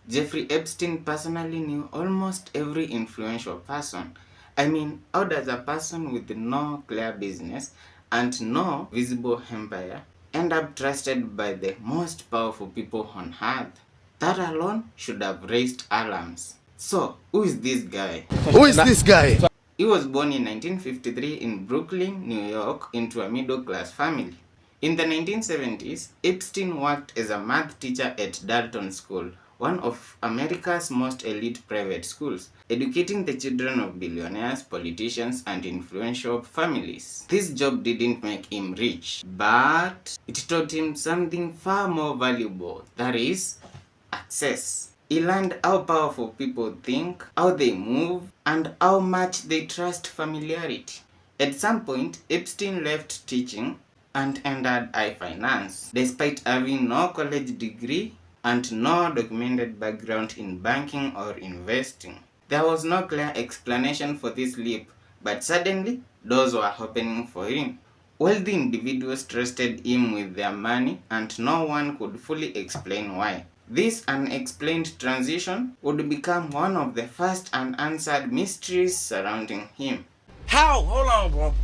Jeffrey Epstein personally knew almost every influential person. I mean, how does a person with no clear business and no visible empire end up trusted by the most powerful people on earth? That alone should have raised alarms. So, who is this guy? Who is this guy? He was born in 1953 in Brooklyn, New York, into a middle-class family. In the 1970s, Epstein worked as a math teacher at Dalton School, one of America's most elite private schools, educating the children of billionaires, politicians, and influential families. This job didn't make him rich, but it taught him something far more valuable, that is, access. He learned how powerful people think, how they move, and how much they trust familiarity. At some point, Epstein left teaching and entered high finance, despite having no college degree and no documented background in banking or investing. There was no clear explanation for this leap, but suddenly, doors were opening for him. Wealthy individuals trusted him with their money, and no one could fully explain why. This unexplained transition would become one of the first unanswered mysteries surrounding him. How? Hold on, bro.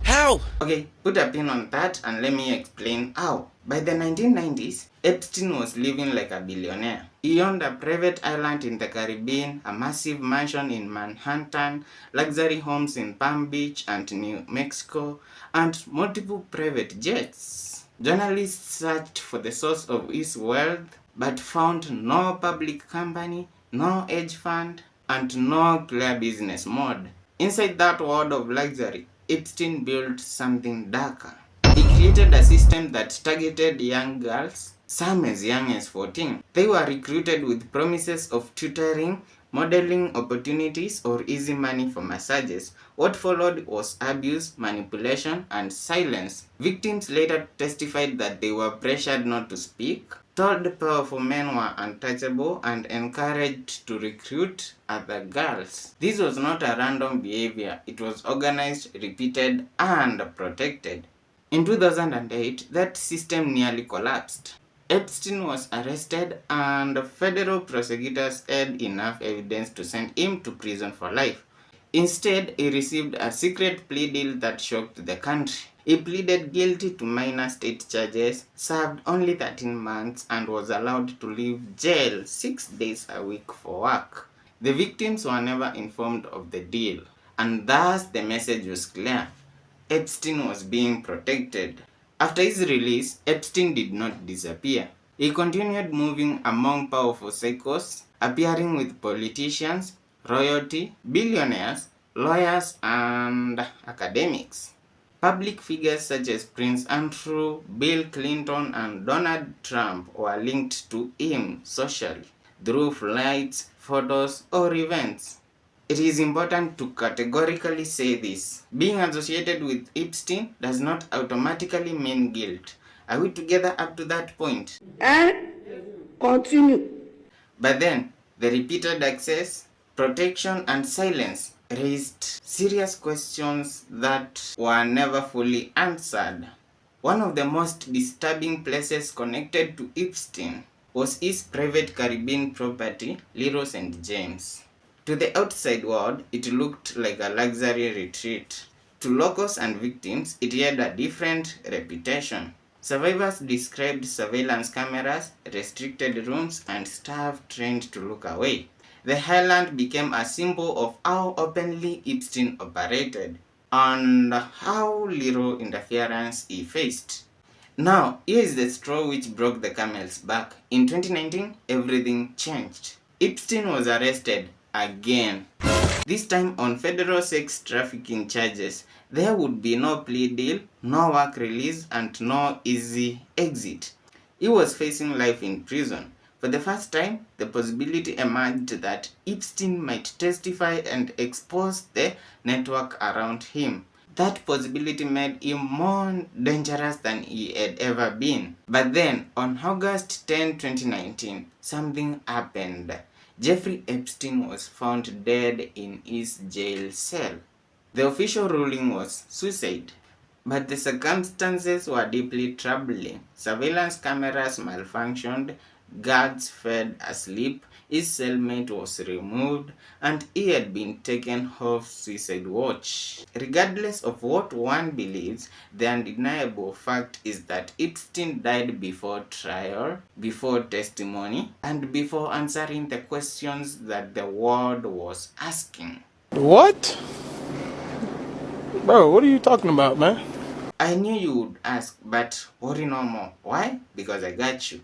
How? Okay, put a pin on that and let me explain how. By the 1990s, Epstein was living like a billionaire. He owned a private island in the Caribbean, a massive mansion in Manhattan, luxury homes in Palm Beach and New Mexico, and multiple private jets. Journalists searched for the source of his wealth, but found no public company, no hedge fund, and no clear business model. Inside that world of luxury, Epstein built something darker. He created a system that targeted young girls, some as young as 14. They were recruited with promises of tutoring, modeling opportunities, or easy money for massages. What followed was abuse, manipulation, and silence. Victims later testified that they were pressured not to speak, told powerful men were untouchable, and encouraged to recruit other girls. This was not a random behavior, it was organized, repeated, and protected. In 2008, that system nearly collapsed. Epstein was arrested and federal prosecutors had enough evidence to send him to prison for life. Instead, he received a secret plea deal that shocked the country. He pleaded guilty to minor state charges, served only 13 months, and was allowed to leave jail 6 days a week for work. The victims were never informed of the deal, and thus the message was clear. Epstein was being protected. After his release, Epstein did not disappear. He continued moving among powerful circles, appearing with politicians, royalty, billionaires, lawyers, and academics. Public figures such as Prince Andrew, Bill Clinton, and Donald Trump were linked to him socially through flights, photos, or events. It is important to categorically say this. Being associated with Epstein does not automatically mean guilt. Are we together up to that point? And continue. But then, the repeated access, protection, and silence raised serious questions that were never fully answered. One of the most disturbing places connected to Epstein was his private Caribbean property, Little St. James. To the outside world, it looked like a luxury retreat. To locals and victims, it had a different reputation. Survivors described surveillance cameras, restricted rooms, and staff trained to look away. The island became a symbol of how openly Epstein operated and how little interference he faced. Now, here is the straw which broke the camel's back. In 2019, everything changed. Epstein was arrested again. This time on federal sex trafficking charges. There would be no plea deal, no work release, and no easy exit. He was facing life in prison. For the first time, the possibility emerged that Epstein might testify and expose the network around him. That possibility made him more dangerous than he had ever been. But then, on August 10, 2019, something happened. Jeffrey Epstein was found dead in his jail cell. The official ruling was suicide, but the circumstances were deeply troubling. Surveillance cameras malfunctioned, guards fed asleep, his cellmate was removed, and he had been taken off suicide watch. Regardless of what one believes, the undeniable fact is that Epstein died before trial, before testimony, and before answering the questions that the world was asking. What? Bro, what are you talking about, man? I knew you would ask, but worry no more. Why? Because I got you.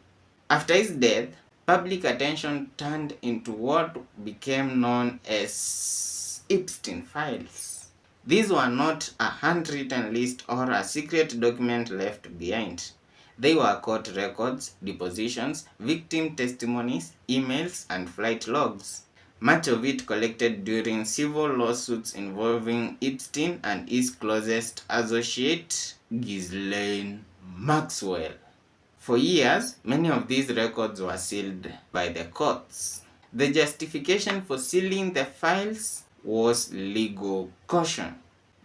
After his death, public attention turned into what became known as Epstein Files. These were not a handwritten list or a secret document left behind. They were court records, depositions, victim testimonies, emails, and flight logs. Much of it collected during civil lawsuits involving Epstein and his closest associate, Ghislaine Maxwell. For years, many of these records were sealed by the courts. The justification for sealing the files was legal caution.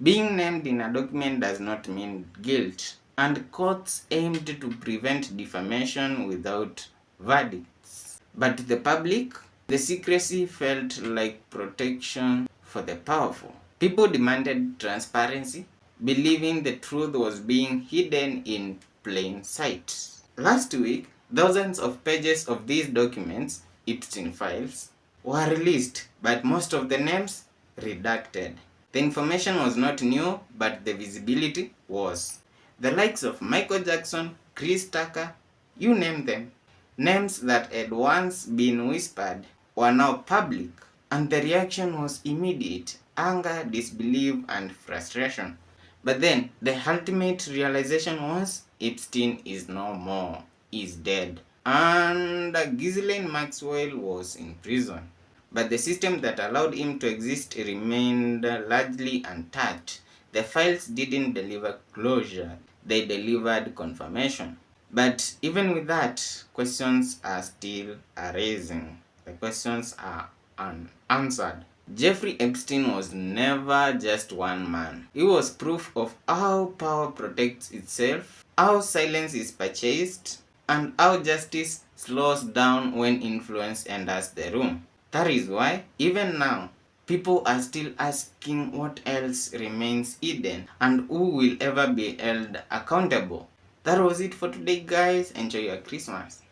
Being named in a document does not mean guilt, and courts aimed to prevent defamation without verdicts. But to the public, the secrecy felt like protection for the powerful. People demanded transparency, believing the truth was being hidden in plain sight. Last week, thousands of pages of these documents, Epstein Files, were released, but most of the names redacted. The information was not new, but the visibility was. The likes of Michael Jackson, Chris Tucker, you name them. Names that had once been whispered were now public, and the reaction was immediate: anger, disbelief, and frustration. But then, the ultimate realization was Epstein is no more. He's dead. And Ghislaine Maxwell was in prison. But the system that allowed him to exist remained largely untouched. The files didn't deliver closure, they delivered confirmation. But even with that, questions are still arising. The questions are unanswered. Jeffrey Epstein was never just one man. He was proof of how power protects itself, how silence is purchased, and how justice slows down when influence enters the room. That is why, even now, people are still asking what else remains hidden and who will ever be held accountable. That was it for today, guys. Enjoy your Christmas.